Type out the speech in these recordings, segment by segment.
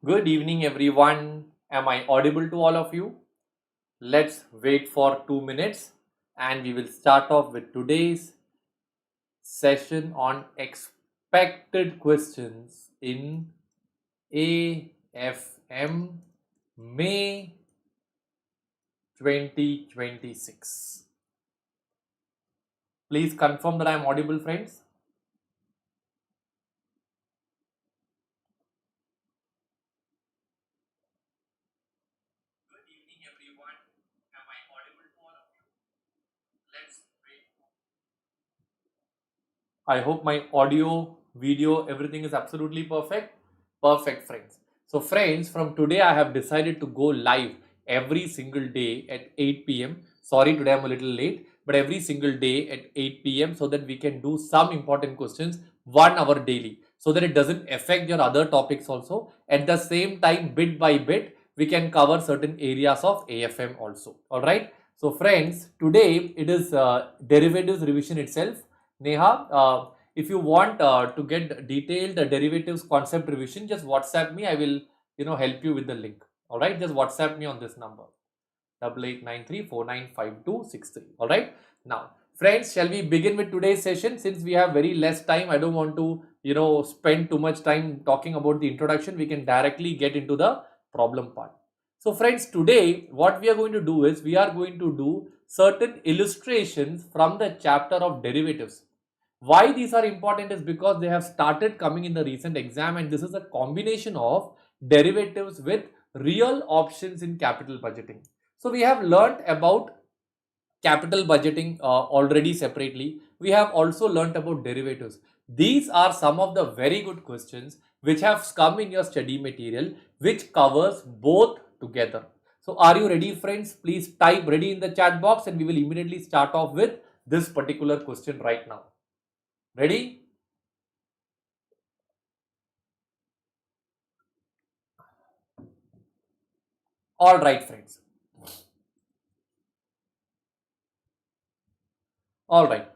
Good evening, everyone. Am I audible to all of you? Let's wait for 2 minutes and we will start off with today's session on expected questions in AFM May 2026. Please confirm that I am audible, friends. Good evening, everyone. Am I audible to all of you? Let's wait. I hope my audio, video, everything is absolutely perfect. Perfect, friends. So, friends, from today I have decided to go live every single day at 8 p.m. Sorry, today I'm a little late, but every single day at 8 p.m. so that we can do some important questions 1 hour daily so that it doesn't affect your other topics also. At the same time, bit by bit, we can cover certain areas of AFM also. All right. So, friends, today it is derivatives revision itself. Neha, if you want to get detailed derivatives concept revision, just WhatsApp me. I will, help you with the link. All right, just WhatsApp me on this number 8893495263. All right. Now, friends, shall we begin with today's session? Since we have very less time, I don't want to, spend too much time talking about the introduction. We can directly get into the problem part. So, friends, today what we are going to do is we are going to do certain illustrations from the chapter of derivatives. Why these are important is because they have started coming in the recent exam, and this is a combination of derivatives with real options in capital budgeting. So we have learnt about capital budgeting already separately. We have also learnt about derivatives. These are some of the very good questions which have come in your study material, which covers both together. So are you ready, friends? Please type ready in the chat box and we will immediately start off with this particular question right now. Ready? All right, friends. All right.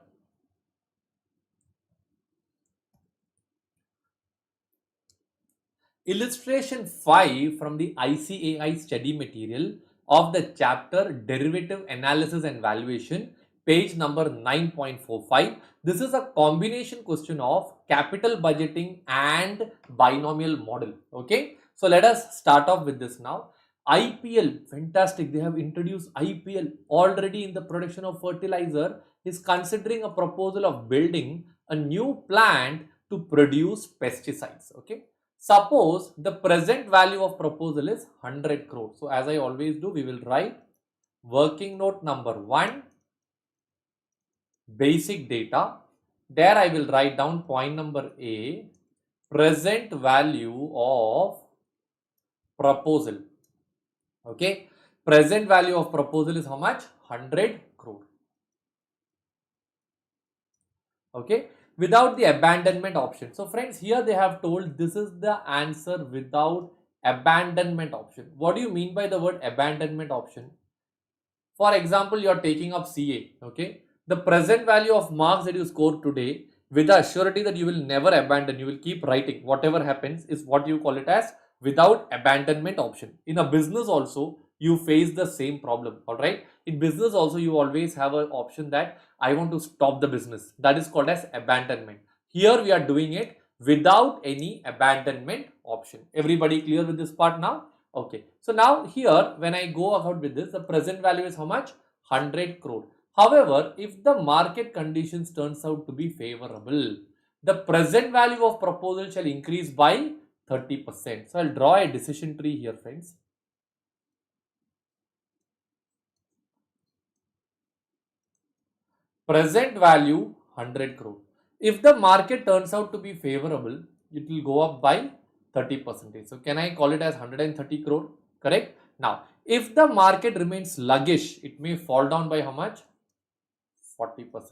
Illustration 5 from the ICAI study material of the chapter Derivative Analysis and Valuation, page number 9.45. This is a combination question of capital budgeting and binomial model. Okay. So let us start off with this now. IPL, fantastic. They have introduced IPL already in the production of fertilizer, is considering a proposal of building a new plant to produce pesticides. Okay. Suppose the present value of proposal is 100 crore. So as I always do, we will write working note number 1, basic data. There I will write down point number A, present value of proposal. Okay. Present value of proposal is how much? 100 crore. Okay. Without the abandonment option. So friends, here they have told this is the answer without abandonment option. What do you mean by the word abandonment option? For example, you are taking up CA. Okay. The present value of marks that you score today, with the surety that you will never abandon, you will keep writing. Whatever happens is what you call it as without abandonment option. In a business also, you face the same problem. All right. In business also, you always have an option that I want to stop the business. That is called as abandonment. Here we are doing it without any abandonment option. Everybody clear with this part now? Okay. So now here, when I go ahead with this, the present value is how much? 100 crore. However, if the market conditions turns out to be favorable, the present value of proposal shall increase by 30%. So I'll draw a decision tree here, friends. Present value 100 crore. If the market turns out to be favorable, it will go up by 30%. So can I call it as 130 crore? Correct? Now, if the market remains sluggish, it may fall down by how much? 40%. So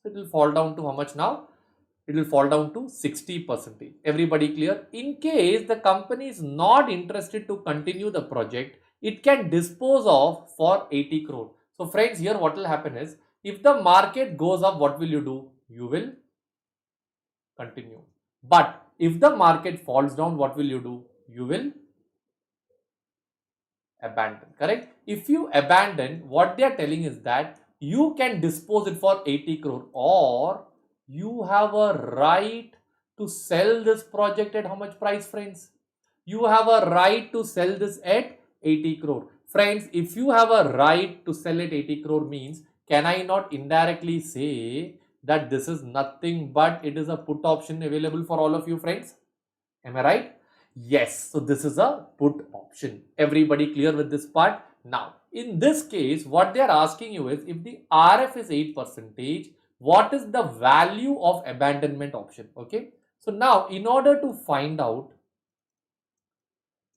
it will fall down to how much now? It will fall down to 60%. Everybody clear? In case the company is not interested to continue the project, it can dispose of for 80 crore. So friends, here what will happen is, if the market goes up, what will you do? You will continue. But if the market falls down, what will you do? You will abandon, correct? If you abandon, what they are telling is that you can dispose it for 80 crore, or you have a right to sell this project at how much price, friends? You have a right to sell this at 80 crore. Friends, if you have a right to sell at 80 crore means, can I not indirectly say that this is nothing but it is a put option available for all of you, friends? Am I right? Yes. So this is a put option. Everybody clear with this part? Now, in this case, what they are asking you is, if the RF is 8%, what is the value of abandonment option? Okay. So now, in order to find out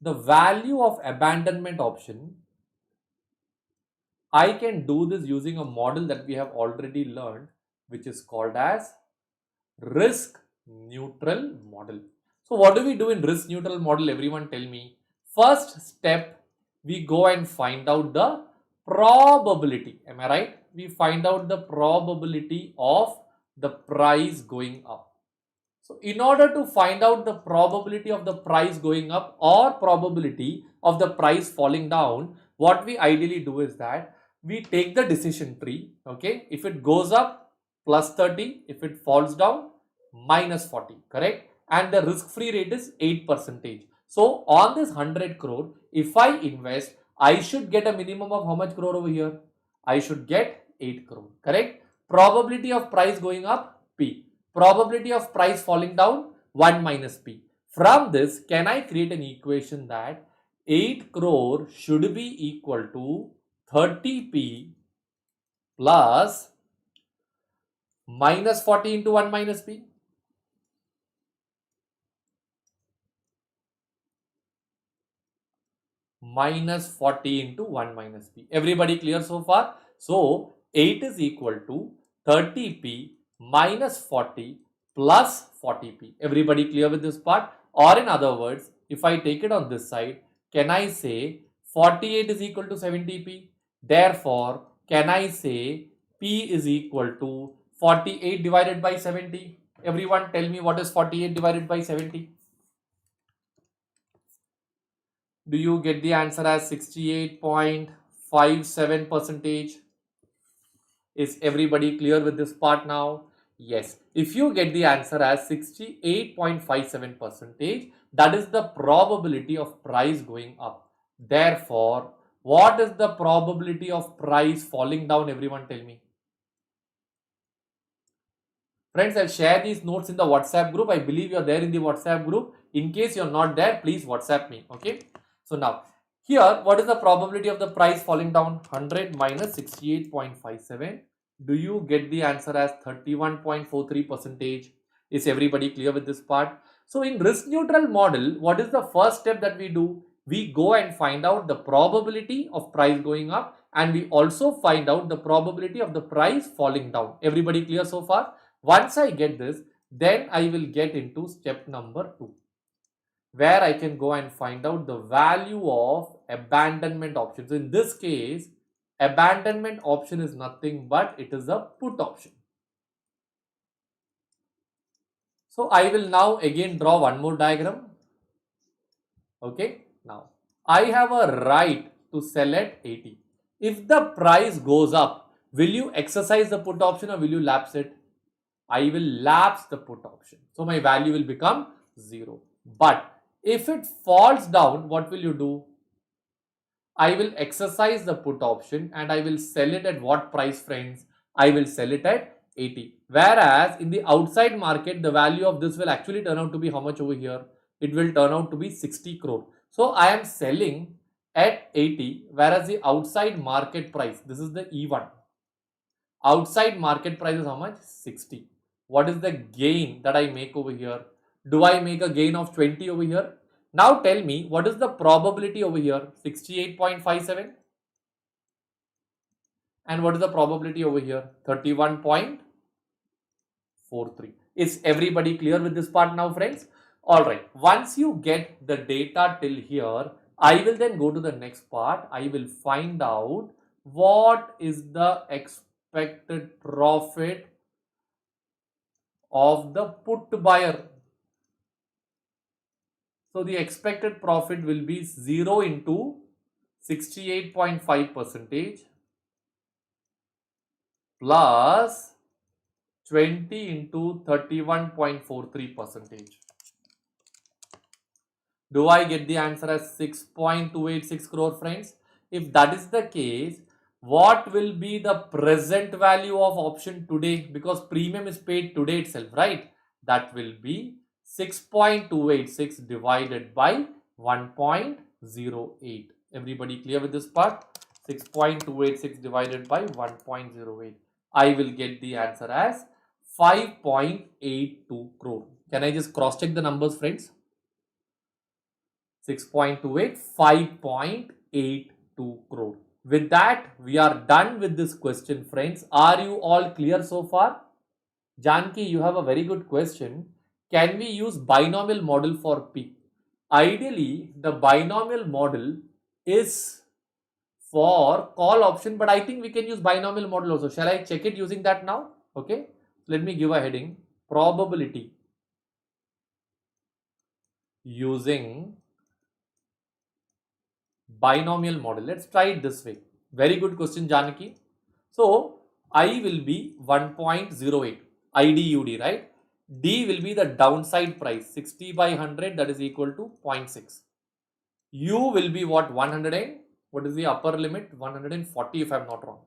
the value of abandonment option, I can do this using a model that we have already learned, which is called as risk neutral model. So what do we do in risk neutral model? Everyone tell me. First step, we go and find out the probability. Am I right? We find out the probability of the price going up. So in order to find out the probability of the price going up or probability of the price falling down, what we ideally do is that we take the decision tree. Okay. If it goes up, plus 30. If it falls down, minus 40. Correct. And the risk-free rate is 8%. So on this 100 crore, if I invest, I should get a minimum of how much crore over here? I should get 8 crore. Correct. Probability of price going up, P. Probability of price falling down, 1 minus P. From this, can I create an equation that 8 crore should be equal to 30P plus minus 40 into 1 minus P? Minus 40 into 1 minus P. Everybody clear so far? So, 8 is equal to 30P minus 40 plus 40P. Everybody clear with this part? Or in other words, if I take it on this side, can I say 48 is equal to 70P? Therefore, can I say P is equal to 48 divided by 70? Everyone tell me, what is 48 divided by 70? Do you get the answer as 68.57%? Is everybody clear with this part now? Yes. If you get the answer as 68.57%, that is the probability of price going up. Therefore, what is the probability of price falling down? Everyone tell me. Friends, I'll share these notes in the WhatsApp group. I believe you're there in the WhatsApp group. In case you're not there, please WhatsApp me. Okay. So now, here, what is the probability of the price falling down? 100 minus 68.57. Do you get the answer as 31.43%? Is everybody clear with this part? So in risk neutral model, what is the first step that we do? We go and find out the probability of price going up, and we also find out the probability of the price falling down. Everybody clear so far? Once I get this, then I will get into step number 2, where I can go and find out the value of abandonment option. So in this case, abandonment option is nothing but it is a put option. So I will now again draw one more diagram. Okay, now I have a right to sell at 80. If the price goes up, will you exercise the put option or will you lapse it? I will lapse the put option. So my value will become 0. But if it falls down, what will you do? I will exercise the put option and I will sell it at what price, friends? I will sell it at 80. Whereas in the outside market, the value of this will actually turn out to be how much over here? It will turn out to be 60 crore. So I am selling at 80, whereas the outside market price, this is the E1. Outside market price is how much? 60. What is the gain that I make over here? Do I make a gain of 20 over here? Now tell me, what is the probability over here? 68.57. And what is the probability over here? 31.43. Is everybody clear with this part now, friends? Alright, once you get the data till here, I will then go to the next part. I will find out what is the expected profit of the put buyer. So the expected profit will be 0 into 68.5 percentage plus 20 into 31.43 percentage. Do I get the answer as 6.286 crore, friends? If that is the case, what will be the present value of option today? Because premium is paid today itself, right? That will be 6.286 divided by 1.08. Everybody clear with this part? 6.286 divided by 1.08. I will get the answer as 5.82 crore. Can I just cross check the numbers, friends? 6.28, 5.82 crore. With that, we are done with this question, friends. Are you all clear so far? Janki, you have a very good question. Can we use binomial model for P? Ideally, the binomial model is for call option, but I think we can use binomial model also. Shall I check it using that now? Okay. Let me give a heading. Probability using binomial model. Let's try it this way. Very good question, Janaki. So I will be 1.08 IDUD, right? D will be the downside price, 60 by 100, that is equal to 0.6. U will be what? 100 and what is the upper limit? 140 if I am not wrong.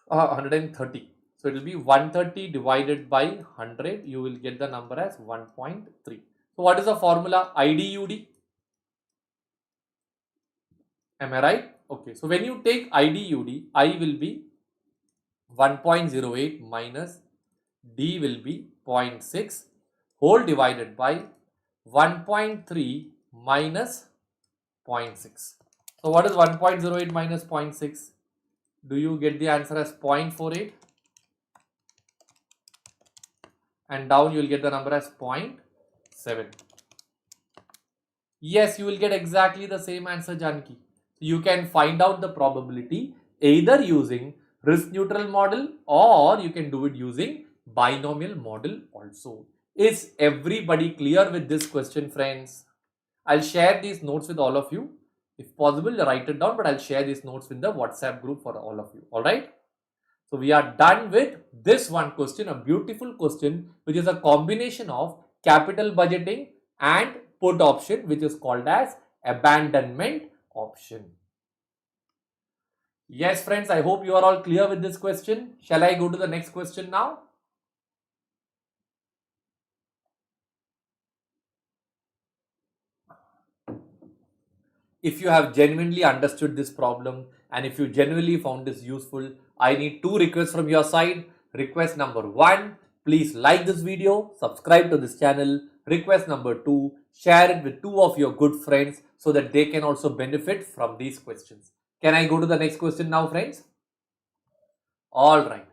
130. So it will be 130 divided by 100. You will get the number as 1.3. So what is the formula? IDUD. Am I right? Okay. So when you take IDUD, I will be 1.08 minus D will be 0.6 whole divided by 1.3 minus 0.6. So what is 1.08 minus 0.6? Do you get the answer as 0.48? And down you will get the number as 0.7. Yes, you will get exactly the same answer, Janki. You can find out the probability either using risk neutral model or you can do it using binomial model also. Is everybody clear with this question, friends? I'll share these notes with all of you. If possible, write it down, but I'll share these notes with the WhatsApp group for all of you. All right. So we are done with this one question, a beautiful question, which is a combination of capital budgeting and put option, which is called as abandonment option. Yes, friends, I hope you are all clear with this question. Shall I go to the next question now? If you have genuinely understood this problem and if you genuinely found this useful, I need two requests from your side. Request number 1, please like this video, subscribe to this channel. Request number 2, share it with 2 of your good friends so that they can also benefit from these questions. Can I go to the next question now, friends? Alright.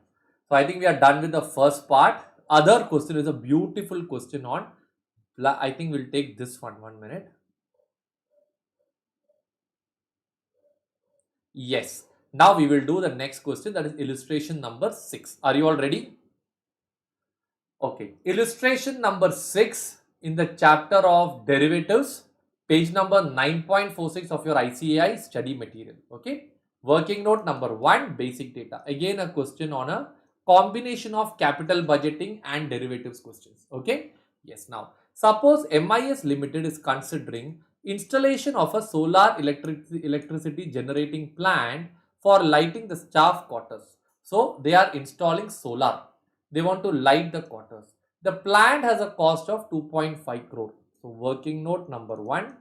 So I think we are done with the first part. Other question is a beautiful question on, I think we'll take this one, 1 minute. Yes. Now we will do the next question, that is illustration number 6. Are you all ready? Okay. Illustration number 6 in the chapter of derivatives, page number 9.46 of your ICAI study material. Okay. Working note number 1, basic data. Again a question on a combination of capital budgeting and derivatives questions. Okay. Yes. Now suppose MIS Limited is considering installation of a solar electricity generating plant for lighting the staff quarters. So they are installing solar. They want to light the quarters. The plant has a cost of 2.5 crore. So working note number 1,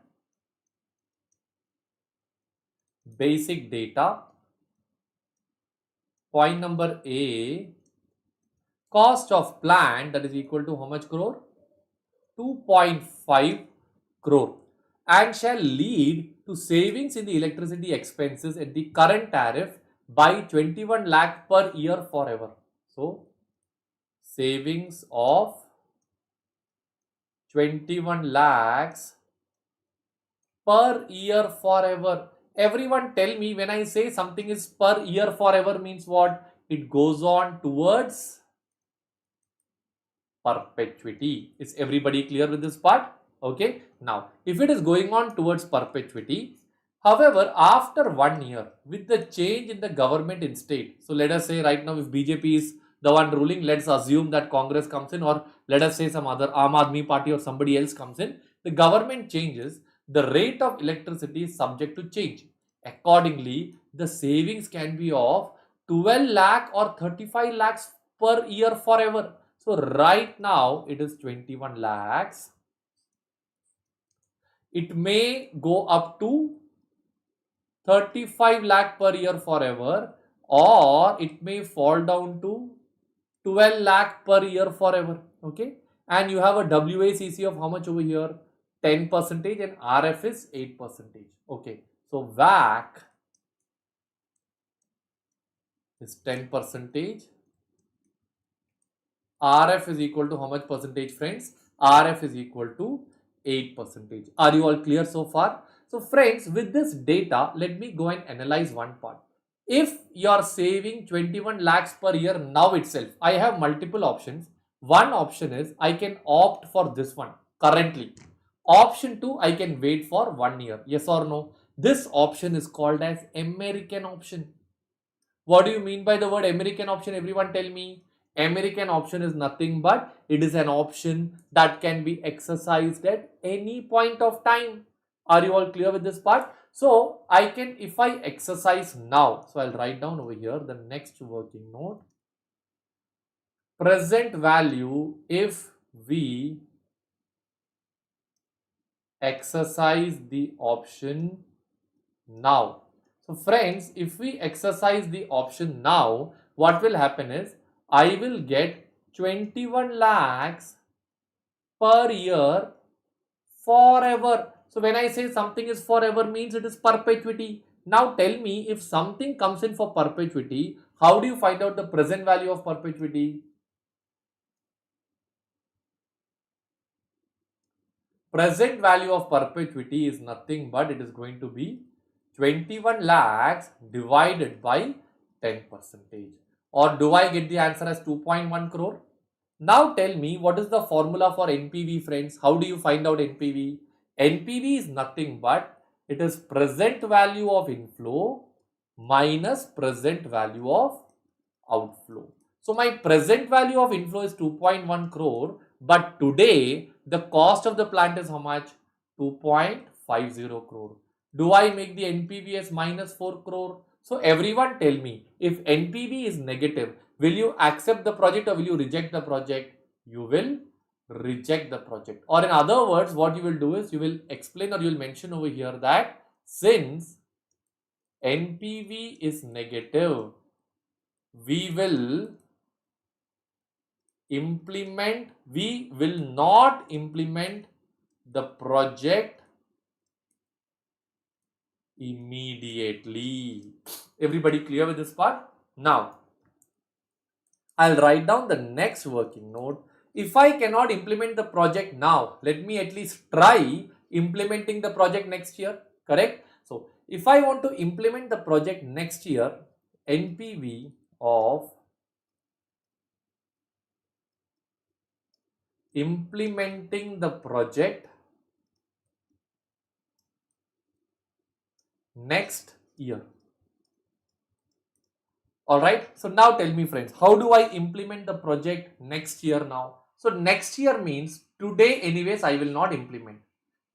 basic data. Point number A, cost of plant, that is equal to how much crore? 2.5 crore, and shall lead to savings in the electricity expenses at the current tariff by 21 lakh per year forever. So savings of 21 lakhs per year forever. Everyone tell me, when I say something is per year forever means what? It goes on towards perpetuity. Is everybody clear with this part? Okay. Now, if it is going on towards perpetuity, however, after 1 year, with the change in the government in state, so let us say right now if BJP is the one ruling, let's assume that Congress comes in, or let us say some other Aam Aadmi party or somebody else comes in, the government changes, the rate of electricity is subject to change. Accordingly, the savings can be of 12 lakh or 35 lakhs per year forever. So right now it is 21 lakhs. It may go up to 35 lakh per year forever, or it may fall down to 12 lakh per year forever. Okay. And you have a WACC of how much over here? 10% and RF is 8%. Okay. So WACC is 10%. RF is equal to how much percentage, friends? RF is equal to 8%. Are you all clear so far? So friends, with this data, let me go and analyze one part. If you are saving 21 lakhs per year now itself, I have multiple options. One option is I can opt for this one currently. Option 2, I can wait for 1 year. Yes or no? This option is called as American option. What do you mean by the word American option? Everyone tell me. American option is nothing but it is an option that can be exercised at any point of time. Are you all clear with this part? So I can, if I exercise now, so I'll write down over here the next working note. Present value if we exercise the option now. So friends, if we exercise the option now, what will happen is I will get 21 lakhs per year forever. So when I say something is forever means it is perpetuity. Now tell me, if something comes in for perpetuity, how do you find out the present value of perpetuity? Present value of perpetuity is nothing but it is going to be 21 lakhs divided by 10%. Or do I get the answer as 2.1 crore? Now tell me, what is the formula for NPV, friends? How do you find out NPV? NPV is nothing but it is present value of inflow minus present value of outflow. So my present value of inflow is 2.1 crore, but today the cost of the plant is how much? 2.50 crore. Do I make the NPV as minus 4 crore? So everyone tell me, if NPV is negative, will you accept the project or will you reject the project? You will reject the project. Or in other words, what you will do is you will explain or you will mention over here that since NPV is negative, we will not implement the project immediately. Everybody clear with this part? Now, I'll write down the next working note. If I cannot implement the project now, let me at least try implementing the project next year, correct? So, if I want to implement the project next year, NPV of implementing the project next year. Alright, so now tell me, friends, how do I implement the project next year now? So next year means today anyways I will not implement.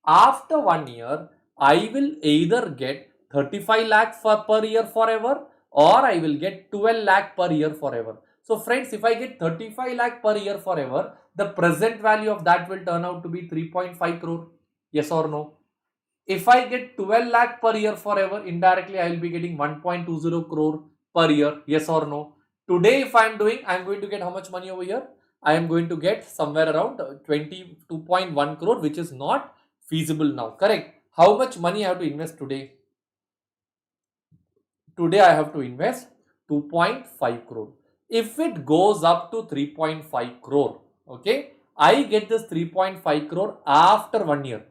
After 1 year, I will either get 35 lakh per year forever, or I will get 12 lakh per year forever. So friends, if I get 35 lakh per year forever, the present value of that will turn out to be 3.5 crore. Yes or no? If I get 12 lakh per year forever, indirectly I will be getting 1.20 crore per year. Yes or no? Today if I am doing, I am going to get how much money over here? I am going to get somewhere around 22.1 crore, which is not feasible now. Correct? How much money I have to invest today? Today I have to invest 2.5 crore. If it goes up to 3.5 crore, okay, I get this 3.5 crore after 1 year.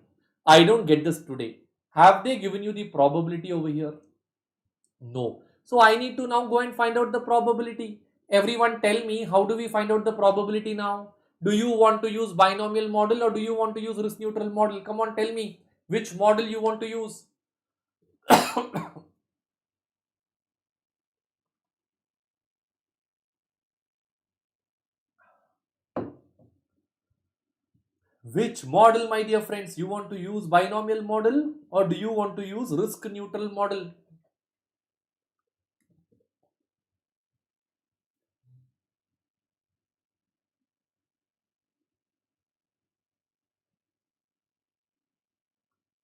I don't get this today. Have they given you the probability over here? No. So I need to now go and find out the probability. Everyone tell me, how do we find out the probability now? Do you want to use binomial model or do you want to use risk neutral model? Come on, tell me which model you want to use. Which model, my dear friends? You want to use binomial model or do you want to use risk neutral model?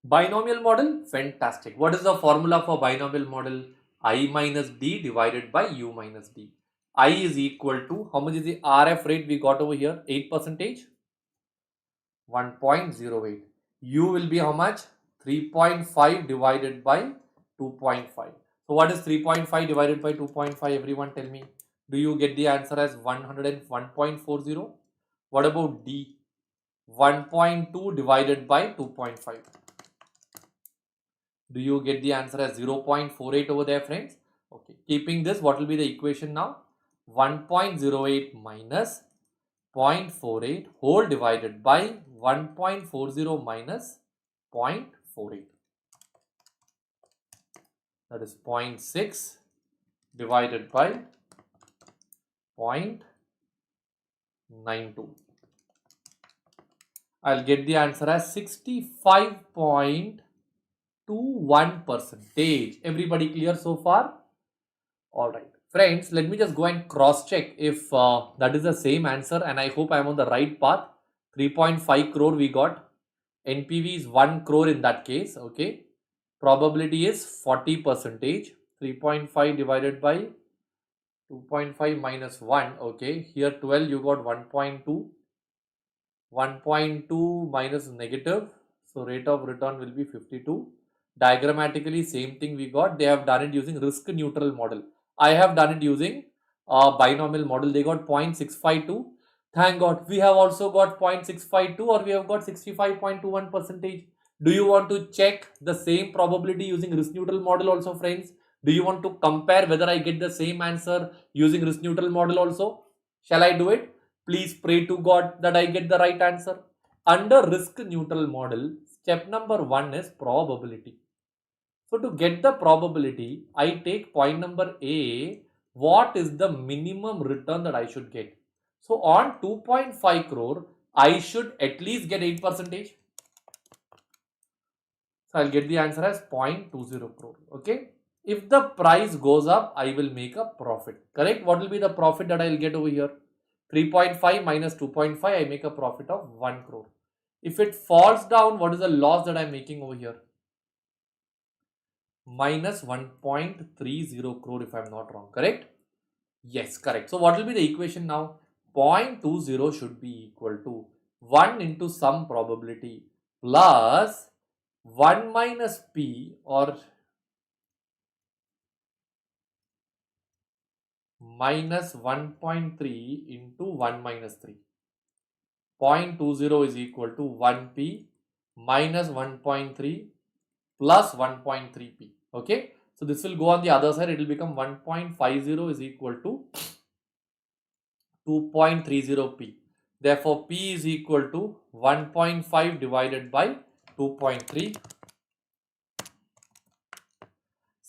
Binomial model, fantastic. What is the formula for binomial model? I minus D divided by U minus D. I is equal to, how much is the RF rate we got over here? 8%. 1.08. U will be how much? 3.5 divided by 2.5. So what is 3.5 divided by 2.5? Everyone tell me. Do you get the answer as 101.40? What about D? 1.2 divided by 2.5. Do you get the answer as 0.48 over there, friends? Okay. Keeping this, what will be the equation now? 1.08 minus 0.48 whole divided by 1.40 minus 0.48. That is 0.6 divided by 0.92. I'll get the answer as 65.21%. Everybody clear so far? Alright. Friends, let me just go and cross check if that is the same answer, and I hope I am on the right path. 3.5 crore we got. NPV is 1 crore in that case. Okay. Probability is 40%. 3.5 divided by 2.5 minus 1. Okay. Here 12 you got 1.2. 1.2 minus negative. So rate of return will be 52. Diagrammatically same thing we got. They have done it using risk neutral model. I have done it using binomial model. They got 0.652. Thank God. We have also got 0.652 or we have got 65.21%. Do you want to check the same probability using risk neutral model also, friends? Do you want to compare whether I get the same answer using risk neutral model also? Shall I do it? Please pray to God that I get the right answer. Under risk neutral model, step number 1 is probability. So to get the probability, I take point number A, what is the minimum return that I should get? So on 2.5 crore, I should at least get 8%. So I'll get the answer as 0.20 crore. Okay. If the price goes up, I will make a profit. Correct? What will be the profit that I'll get over here? 3.5 minus 2.5, I make a profit of 1 crore. If it falls down, what is the loss that I'm making over here? Minus 1.30 crore if I'm not wrong. Correct? Yes, correct. So what will be the equation now? 0.20 should be equal to 1 into some probability plus 1 minus P or minus 1.3 into 1 minus 3. 0.20 is equal to 1P minus 1.3 plus 1.3P. Okay. So this will go on the other side. It will become 1.50 is equal to 2.30P. Therefore, P is equal to 1.5 divided by 2.3.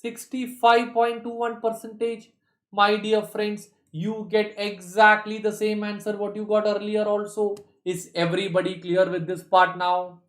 65.21%. My dear friends, you get exactly the same answer what you got earlier also. Is everybody clear with this part now?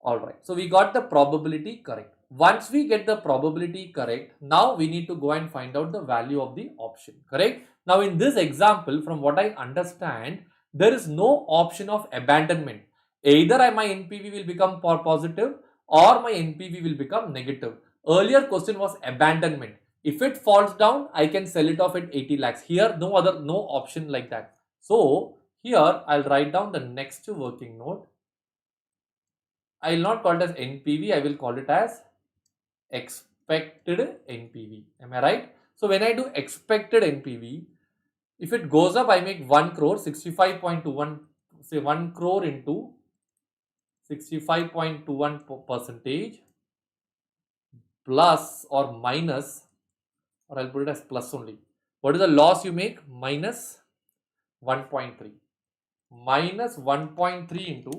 Alright, so we got the probability correct. Once we get the probability correct, now we need to go and find out the value of the option, correct? Now in this example, from what I understand, there is no option of abandonment. Either my NPV will become positive or my NPV will become negative. Earlier question was abandonment. If it falls down, I can sell it off at 80 lakhs. Here, no option like that. So here I'll write down the next working note. I will not call it as NPV, I will call it as expected NPV. Am I right? So when I do expected NPV, if it goes up, I make 1 crore, 65.21, say 1 crore into 65.21% plus or minus, or I'll put it as plus only. What is the loss you make? Minus 1.3. minus 1.3 into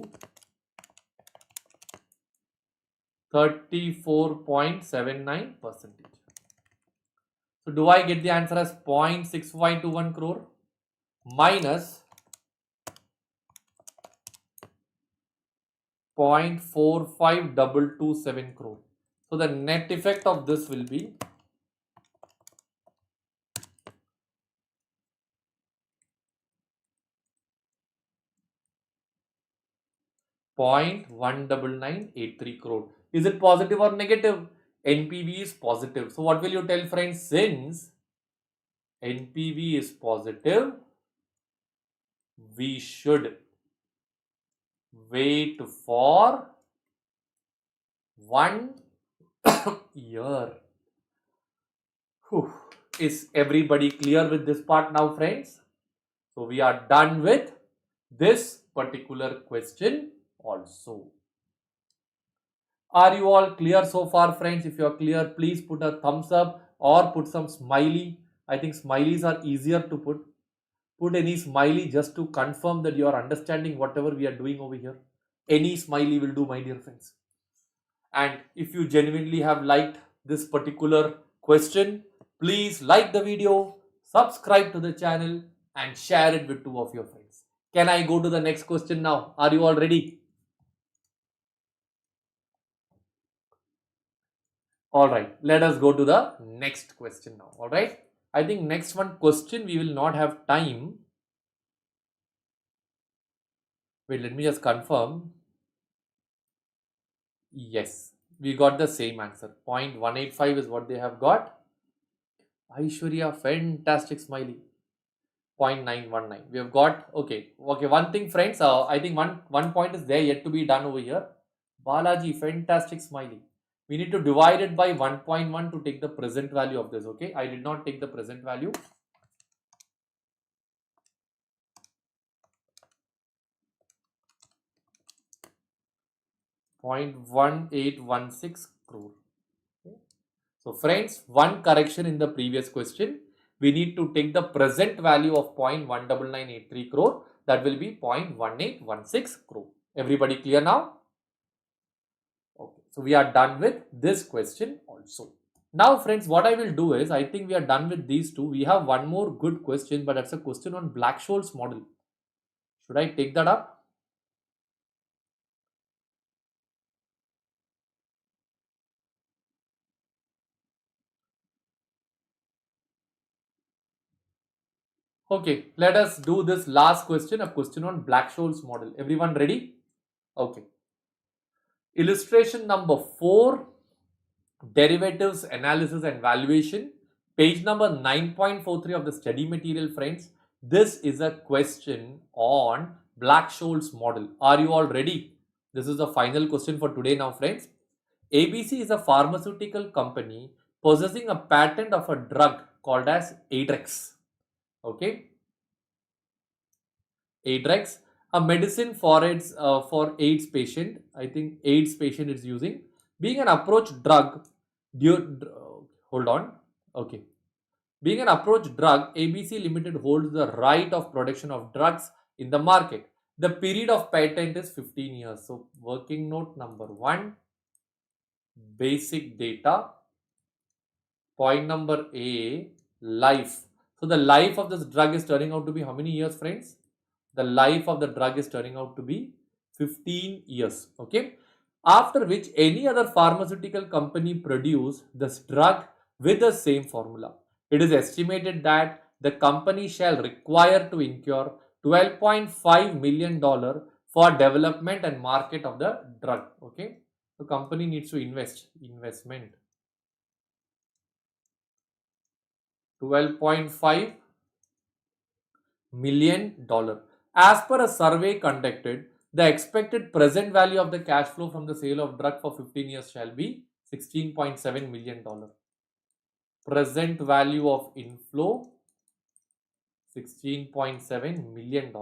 34.79%. So do I get the answer as 0.6521 crore minus 0.45227 crore. So the net effect of this will be 0.19983 crore. Is it positive or negative? NPV is positive. So what will you tell, friends? Since NPV is positive, we should wait for 1 year. Whew. Is everybody clear with this part now, friends? So we are done with this particular question also. Are you all clear so far, friends? If you are clear, please put a thumbs up or put some smiley. I think smileys are easier to put. Put any smiley just to confirm that you are understanding whatever we are doing over here. Any smiley will do, my dear friends. And if you genuinely have liked this particular question, please like the video, subscribe to the channel and share it with 2 of your friends. Can I go to the next question now? Are you all ready? Alright, let us go to the next question now. Alright, I think next one question we will not have time. Wait, let me just confirm. Yes, we got the same answer. 0.185 is what they have got. Aishwarya, fantastic smiley. 0.919. We have got, okay. One thing, friends, I think one point is there yet to be done over here. Balaji, fantastic smiley. We need to divide it by 1.1 to take the present value of this, okay? I did not take the present value. .1816 crore. Okay. So friends, one correction in the previous question. We need to take the present value of 0.19983 crore. That will be 0.1816 crore. Everybody clear now? Okay, so we are done with this question also. Now friends, what I will do is, I think we are done with these two. We have one more good question, but that's a question on Black-Scholes model. Should I take that up? Okay, let us do this last question, a question on Black-Scholes model. Everyone ready? Okay. Illustration number 4, derivatives analysis and valuation, page number 9.43 of the study material, friends. This is a question on Black-Scholes model. Are you all ready? This is the final question for today now, friends. ABC is a pharmaceutical company possessing a patent of a drug called as Adrex. Okay. Adrex, a medicine for AIDS patient. I think AIDS patient is using. Being an approach drug, hold on. Okay. Being an approach drug, ABC Limited holds the right of production of drugs in the market. The period of patent is 15 years. So, working note number 1, basic data. Point number A, life. So, the life of this drug is turning out to be how many years, friends? The life of the drug is turning out to be 15 years. Okay. After which any other pharmaceutical company produce this drug with the same formula. It is estimated that the company shall require to incur $12.5 million for development and market of the drug. Okay. The company needs to investment. $12.5 million. As per a survey conducted, the expected present value of the cash flow from the sale of drug for 15 years shall be $16.7 million. Present value of inflow $16.7 million.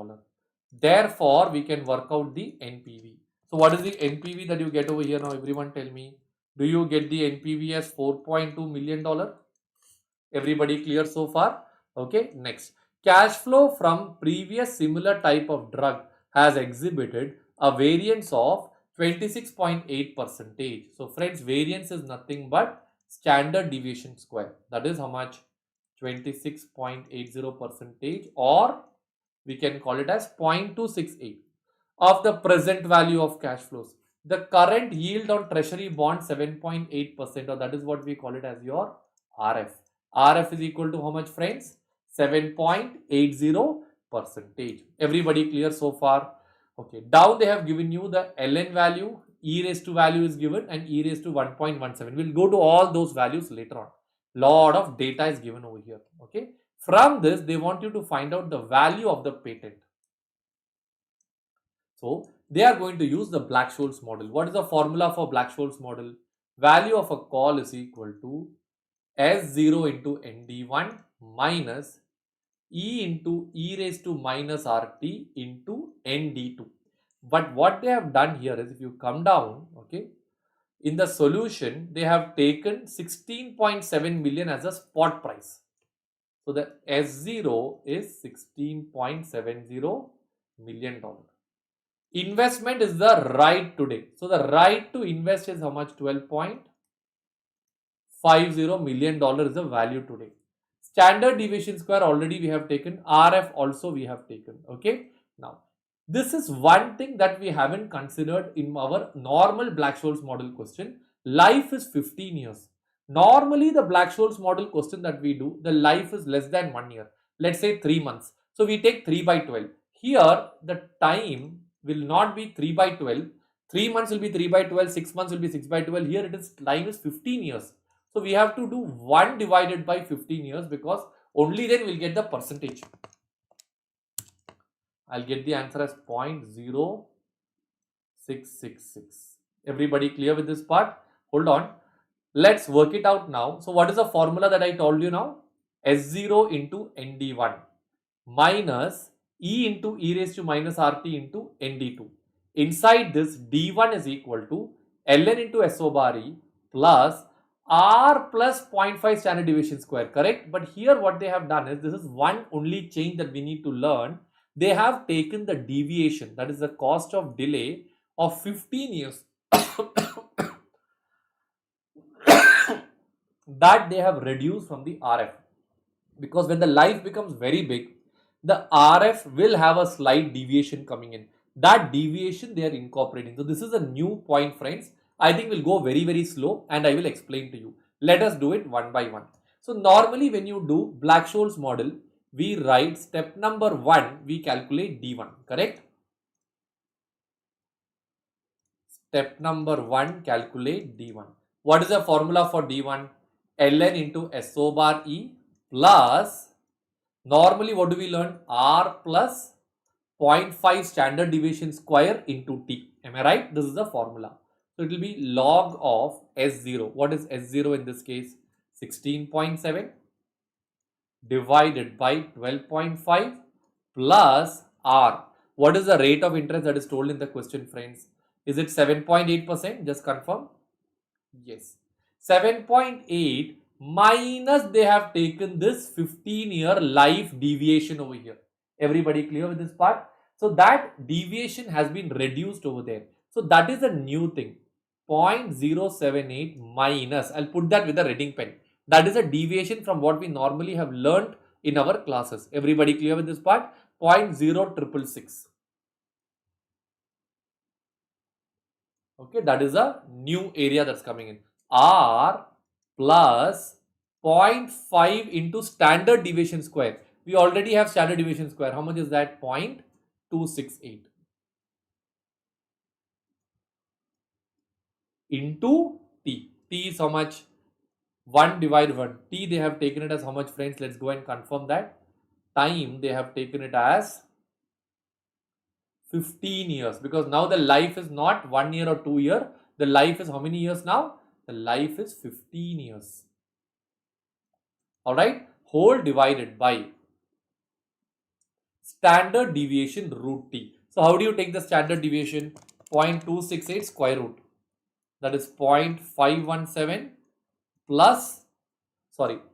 Therefore, we can work out the NPV. So, what is the NPV that you get over here now? Everyone tell me. Do you get the NPV as $4.2 million? Everybody clear so far? Okay, next. Cash flow from previous similar type of drug has exhibited a variance of 26.8%. So friends, variance is nothing but standard deviation square. That is how much? 26.80%, or we can call it as 0.268 of the present value of cash flows. The current yield on treasury bond 7.8%, or that is what we call it as your RF. RF is equal to how much, friends? 7.80%. Everybody clear so far? Okay, down they have given you the ln value, e raised to value is given, and e raised to 1.17. We'll go to all those values later on. Lot of data is given over here. Okay, from this they want you to find out the value of the patent. So they are going to use the Black-Scholes model. What is the formula for Black-Scholes model? Value of a call is equal to S0 into ND1 minus E into E raised to minus RT into ND2. But what they have done here is, if you come down, okay, in the solution, they have taken 16.7 million as a spot price. So the S0 is $16.70 million. Investment is the right today. So the right to invest is how much? $12.50 million is the value today. Standard deviation square already we have taken. RF also we have taken. Okay. Now, this is one thing that we haven't considered in our normal Black-Scholes model question. Life is 15 years. Normally, the Black-Scholes model question that we do, the life is less than 1 year. Let's say 3 months. So we take 3 by 12. Here, the time will not be 3 by 12. 3 months will be 3 by 12. 6 months will be 6 by 12. Here it is, time is 15 years. So we have to do 1 divided by 15 years, because only then we'll get the percentage. I'll get the answer as 0.0666. Everybody clear with this part? Hold on. Let's work it out now. So what is the formula that I told you now? S0 into ND1 minus E into E raised to minus RT into ND2. Inside this, D1 is equal to ln into SO bar E plus R plus 0.5 standard deviation square, correct? But here what they have done is, this is one only change that we need to learn. They have taken the deviation, that is the cost of delay of 15 years that they have reduced from the RF. Because when the life becomes very big, the RF will have a slight deviation coming in. That deviation they are incorporating. So this is a new point, friends. I think we'll go very, very slow and I will explain to you. Let us do it one by one. So normally when you do Black-Scholes model, we write step number 1, we calculate D1, correct? Step number 1, calculate D1. What is the formula for D1? ln into SO bar E plus, normally what do we learn? R plus 0.5 standard deviation square into T. Am I right? This is the formula. So it will be log of S0. What is S0 in this case? 16.7 divided by 12.5 plus R. What is the rate of interest that is told in the question, friends? Is it 7.8%? Just confirm. Yes. 7.8 minus they have taken this 15-year life deviation over here. Everybody clear with this part? So that deviation has been reduced over there. So that is a new thing. 0.078 minus, I'll put that with a reading pen. That is a deviation from what we normally have learned in our classes. Everybody clear with this part? 0.0666. Okay, that is a new area that's coming in. R plus 0.5 into standard deviation square. We already have standard deviation square. How much is that? 0.268 into T. T is how much? 1 divided 1. T they have taken it as how much, friends? Let's go and confirm that. Time they have taken it as 15 years, because now the life is not 1 year or 2 year. The life is how many years now? The life is 15 years. Alright, whole divided by standard deviation root T. So how do you take the standard deviation? 0.268 square root. That is 0.517 plus,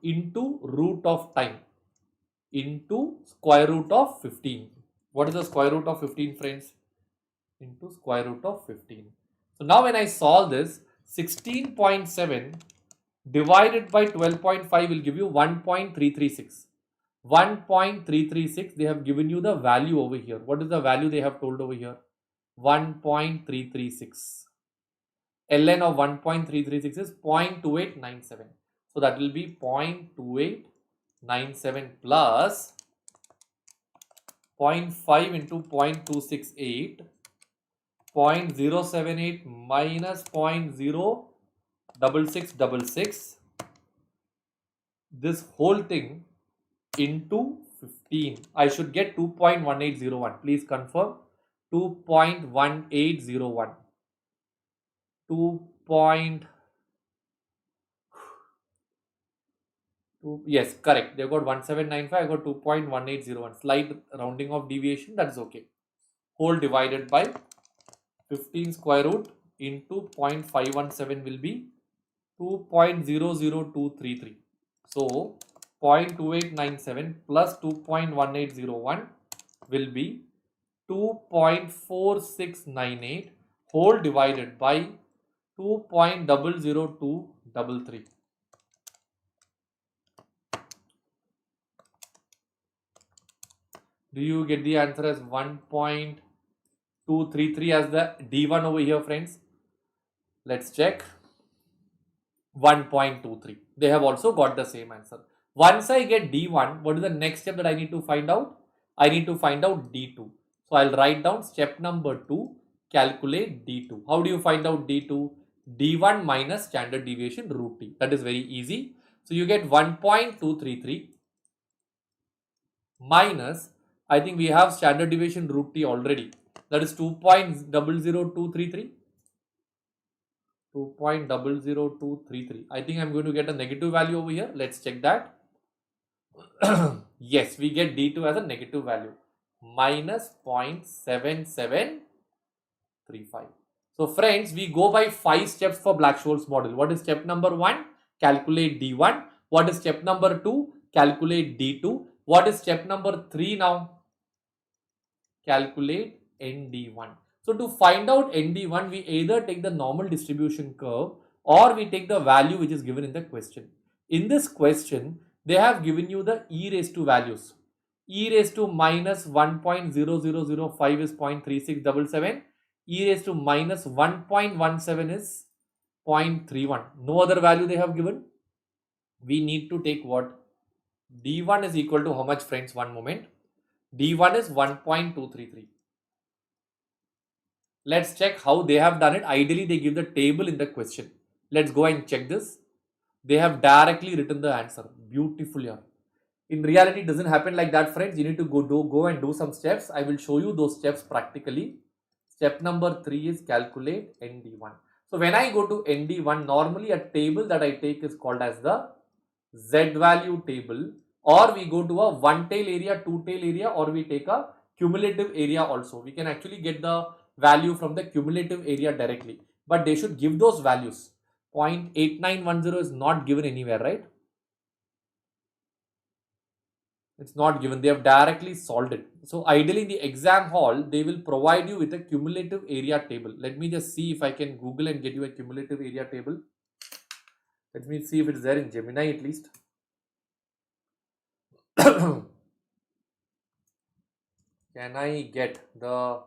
into root of time. into square root of 15. What is the square root of 15, friends? Into square root of 15. So now when I solve this, 16.7 divided by 12.5 will give you 1.336. 1.336, they have given you the value over here. What is the value they have told over here? 1.336. ln of 1.336 is 0.2897. So that will be 0.2897 plus 0.5 into 0.268, 0.078 minus 0.06666, this whole thing into 15. I should get 2.1801. Please confirm. 2.1801. 2. Yes, correct. They got 1795. I got 2.1801. Slight rounding of deviation. That is okay. Whole divided by 15 square root into 0.517 will be 2.00233. So 0.2897 plus 2.1801 will be 2.4698 whole divided by 2.00233. Do you get the answer as 1.233 as the D1 over here, friends? Let's check. 1.23. They have also got the same answer. Once I get D1, what is the next step that I need to find out? I need to find out D2. So I'll write down step number 2, calculate D2. How do you find out D2? D1 minus standard deviation root T. That is very easy. So you get 1.233 minus, I think we have standard deviation root T already. That is 2.00233. 2.00233. I think I'm going to get a negative value over here. Let's check that. Yes, we get D2 as a negative value. Minus 0.7735. So friends, we go by 5 steps for Black-Scholes model. What is step number 1? Calculate D1. What is step number 2? Calculate D2. What is step number 3 now? Calculate ND1. So to find out ND1, we either take the normal distribution curve or we take the value which is given in the question. In this question, they have given you the e raised to values. E raised to minus 1.0005 is 0.3677. E raised to minus 1.17 is 0.31. No other value they have given. We need to take what? D1 is equal to how much, friends? One moment. D1 is 1.233. Let's check how they have done it. Ideally, they give the table in the question. Let's go and check this. They have directly written the answer. Beautiful here. In reality, it doesn't happen like that, friends. You need to go and do some steps. I will show you those steps practically. Step number 3 is calculate ND1. So when I go to ND1, normally a table that I take is called as the Z value table, or we go to a one tail area, two tail area, or we take a cumulative area also. We can actually get the value from the cumulative area directly, but they should give those values. 0.8910 is not given anywhere, right? It's not given. They have directly solved it. So ideally in the exam hall, they will provide you with a cumulative area table. Let me just see if I can Google and get you a cumulative area table. Let me see if it's there in Gemini at least. Can I get the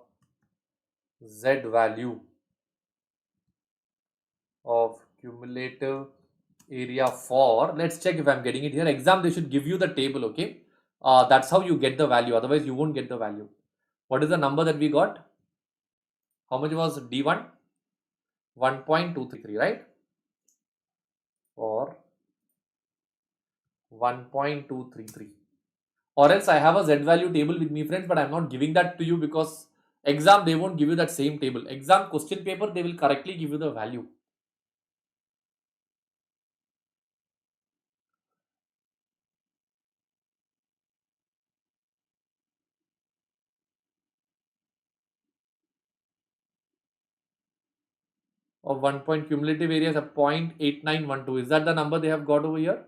Z value of cumulative area for, let's check if I'm getting it here. Exam, they should give you the table, okay? That's how you get the value. Otherwise, you won't get the value. What is the number that we got? How much was D1? 1.233, right? Or 1.233. Or else I have a Z value table with me, friends, but I'm not giving that to you because exam, they won't give you that same table. Exam question paper, they will correctly give you the value. Of 1 point cumulative area is a 0.8912. Is that the number they have got over here?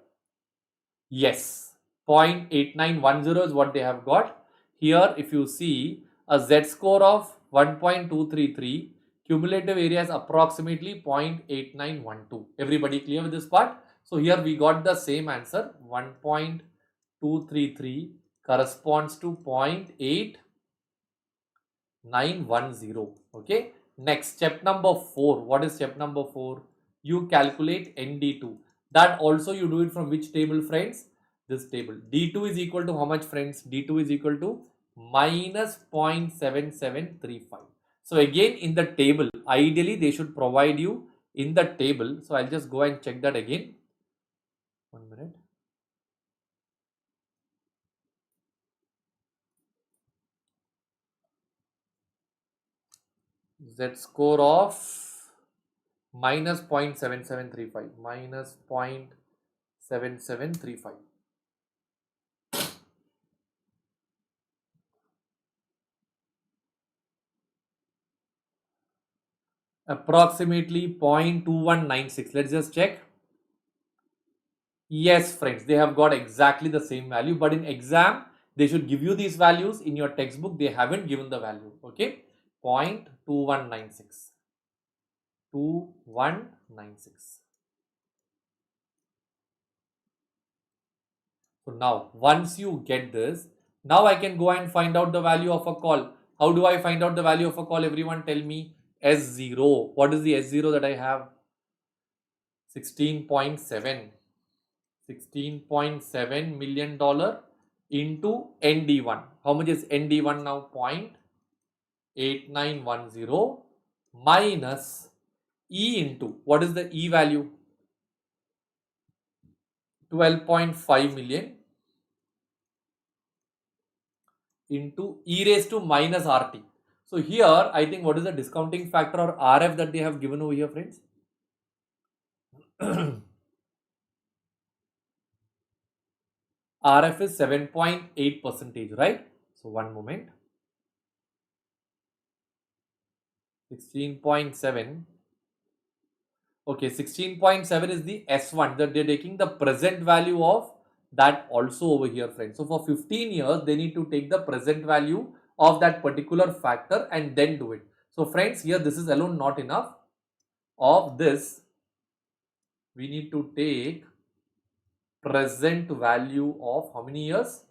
Yes. 0.8910 is what they have got. Here, if you see a Z score of 1.233, cumulative area is approximately 0.8912. Everybody clear with this part? So here we got the same answer. 1.233 corresponds to 0.8910. Okay. Next, step number 4. What is step number 4? You calculate ND2. That also you do it from which table, friends? This table. D2 is equal to how much, friends? D2 is equal to minus 0.7735. So again, in the table, ideally they should provide you in the table. So I'll just go and check that again. 1 minute. Z score of minus 0.7735. Minus 0.7735. Approximately 0.2196. Let's just check. Yes, friends, they have got exactly the same value, but in exam, they should give you these values. In your textbook, they haven't given the value. Okay, 0.2196. 2196. So now, once you get this, now I can go and find out the value of a call. How do I find out the value of a call? Everyone tell me. S0. What is the S0 that I have? 16.7. $16.7 million into ND1. How much is ND1 now? 0.8910 minus E into, what is the E value? 12.5 million into E raised to minus RT. So here, I think what is the discounting factor or RF that they have given over here, friends? RF is 7.8%, right? So one moment. 16.7. Okay, 16.7 is the S1 that they're taking the present value of that also over here, friends. So for 15 years, they need to take the present value of that particular factor and then do it. So friends, here this is alone not enough. Of this, we need to take present value of how many years?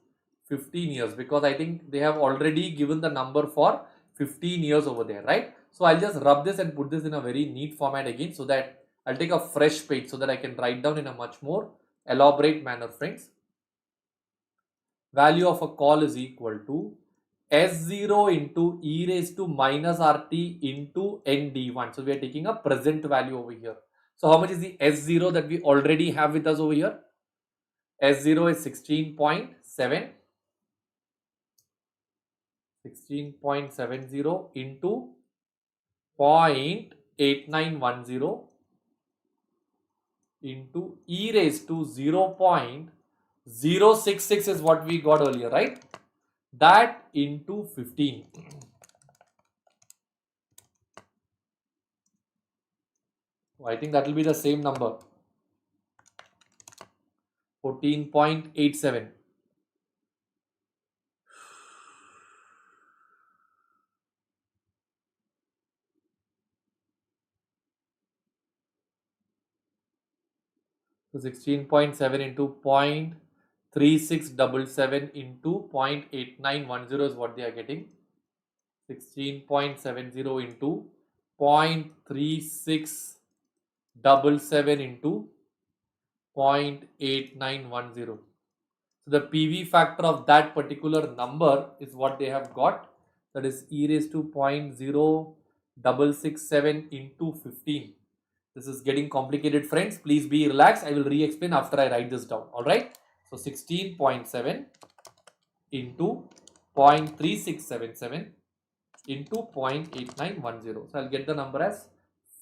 15 years, because I think they have already given the number for 15 years over there, right? So I'll just rub this and put this in a very neat format again, so that I'll take a fresh page so that I can write down in a much more elaborate manner, friends. Value of a call is equal to S0 into E raised to minus RT into ND1. So we are taking a present value over here. So how much is the S0 that we already have with us over here? S0 is 16.7. 16.70 into 0.8910 into E raised to 0.066 is what we got earlier, right? That into 15. I think that will be the same number. 14.87. So 16.7 into 0.3677 into 0.8910 is what they are getting. 16.70 into 0.3677 into 0.8910. So the PV factor of that particular number is what they have got. That is E raised to 0.0667 into 15. This is getting complicated, friends. Please be relaxed. I will re-explain after I write this down. Alright. So 16.7 into 0.3677 into 0.8910. So I'll get the number as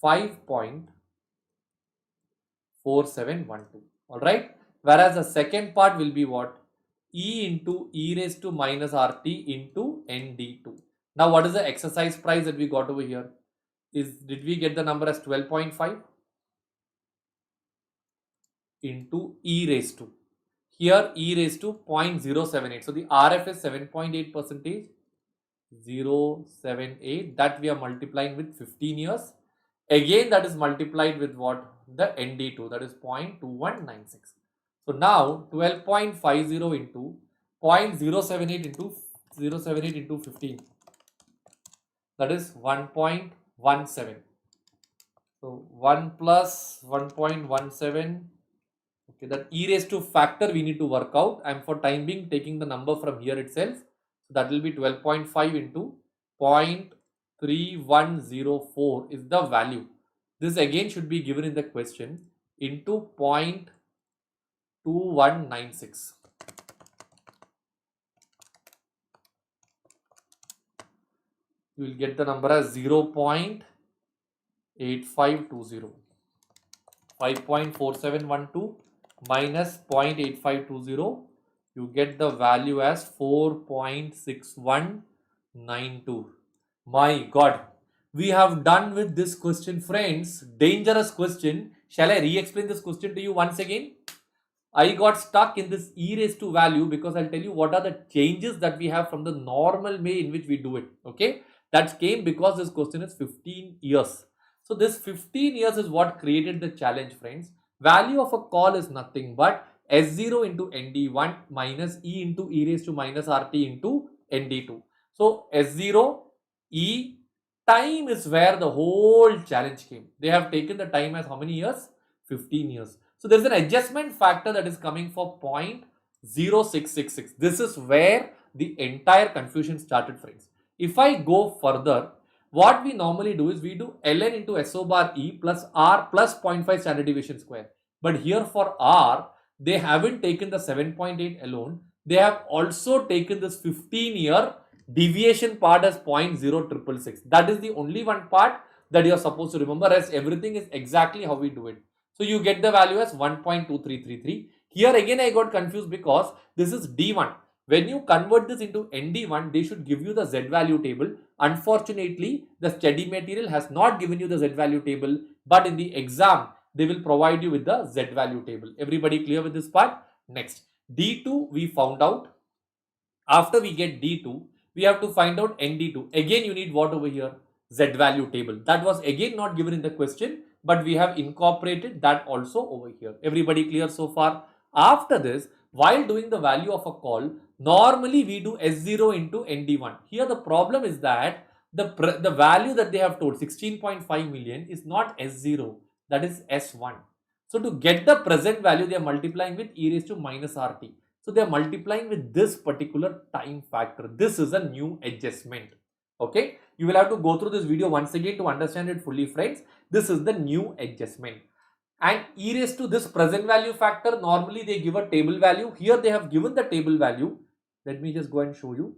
5.4712. Alright. Whereas the second part will be what? E into E raised to minus RT into ND2. Now what is the exercise price that we got over here? Did we get the number as 12.5 into E raised to? Here e raised to 0.078. So the RF is 7.8 percentage, 0.078, that we are multiplying with 15 years. Again, that is multiplied with what? The ND2, that is 0.2196. So now 12.50 into 0.078 into 0.078 into 15, that is 1.17. So 1 plus 1.17. Okay, that e raised to factor we need to work out. I am for time being taking the number from here itself. So that will be 12.5 into 0.3104 is the value. This again should be given in the question into 0.2196. You will get the number as 0.8520. 5.4712 minus 0.8520, you get the value as 4.6192. My God, we have done with this question, friends. Dangerous question. Shall I re-explain this question to you once again? I got stuck in this e raised to value because I'll tell you what are the changes that we have from the normal way in which we do it. Okay, that came because this question is 15 years. So this 15 years is what created the challenge, friends. Value of a call is nothing but S0 into ND1 minus E into e raised to minus RT into ND2. So S0, E, time is where the whole challenge came. They have taken the time as how many years? 15 years. So there is an adjustment factor that is coming for 0.0666. This is where the entire confusion started, friends. If I go further, what we normally do is we do ln into SO bar E plus R plus 0.5 standard deviation square. But here for R, they haven't taken the 7.8 alone. They have also taken this 15-year deviation part as 0.0666. That is the only one part that you are supposed to remember, as everything is exactly how we do it. So you get the value as 1.2333. Here again I got confused because this is D1. When you convert this into ND1, they should give you the Z value table. Unfortunately, the study material has not given you the Z value table, but in the exam, they will provide you with the Z value table. Everybody clear with this part? Next, D2 we found out. After we get D2, we have to find out ND2. Again, you need what over here? Z value table. That was again not given in the question, but we have incorporated that also over here. Everybody clear so far? After this, while doing the value of a call, normally we do S0 into ND1. Here the problem is that the value that they have told, 16.5 million, is not S0, that is S1. So to get the present value, they are multiplying with e raised to minus RT. So they are multiplying with this particular time factor. This is a new adjustment. Okay, you will have to go through this video once again to understand it fully, friends. This is the new adjustment. And e raised to this present value factor, normally they give a table value. Here they have given the table value. Let me just go and show you.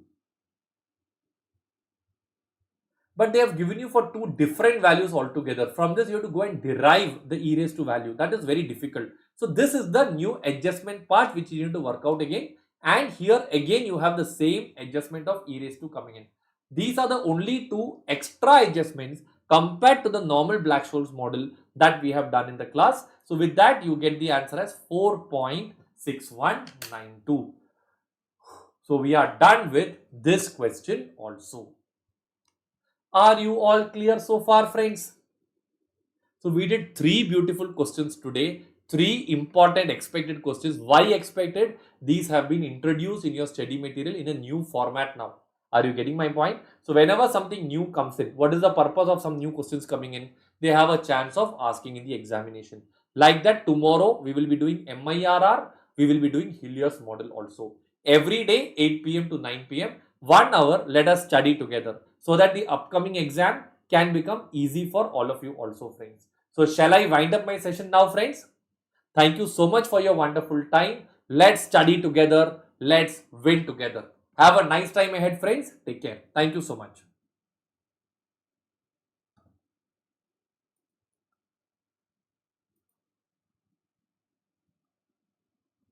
But they have given you for two different values altogether. From this, you have to go and derive the e raised to value. That is very difficult. So this is the new adjustment part which you need to work out again. And here again, you have the same adjustment of e raised to coming in. These are the only two extra adjustments compared to the normal Black-Scholes model that we have done in the class. So with that, you get the answer as 4.6192. So we are done with this question also. Are you all clear so far, friends? So we did 3 beautiful questions today. 3 important expected questions. Why expected? These have been introduced in your study material in a new format now. Are you getting my point? So whenever something new comes in, what is the purpose of some new questions coming in? They have a chance of asking in the examination. Like that, tomorrow we will be doing MIRR. We will be doing Hilliard's model also. Every day, 8 p.m. to 9 p.m. 1 hour, let us study together so that the upcoming exam can become easy for all of you also, friends. So shall I wind up my session now, friends? Thank you so much for your wonderful time. Let's study together. Let's win together. Have a nice time ahead, friends. Take care. Thank you so much.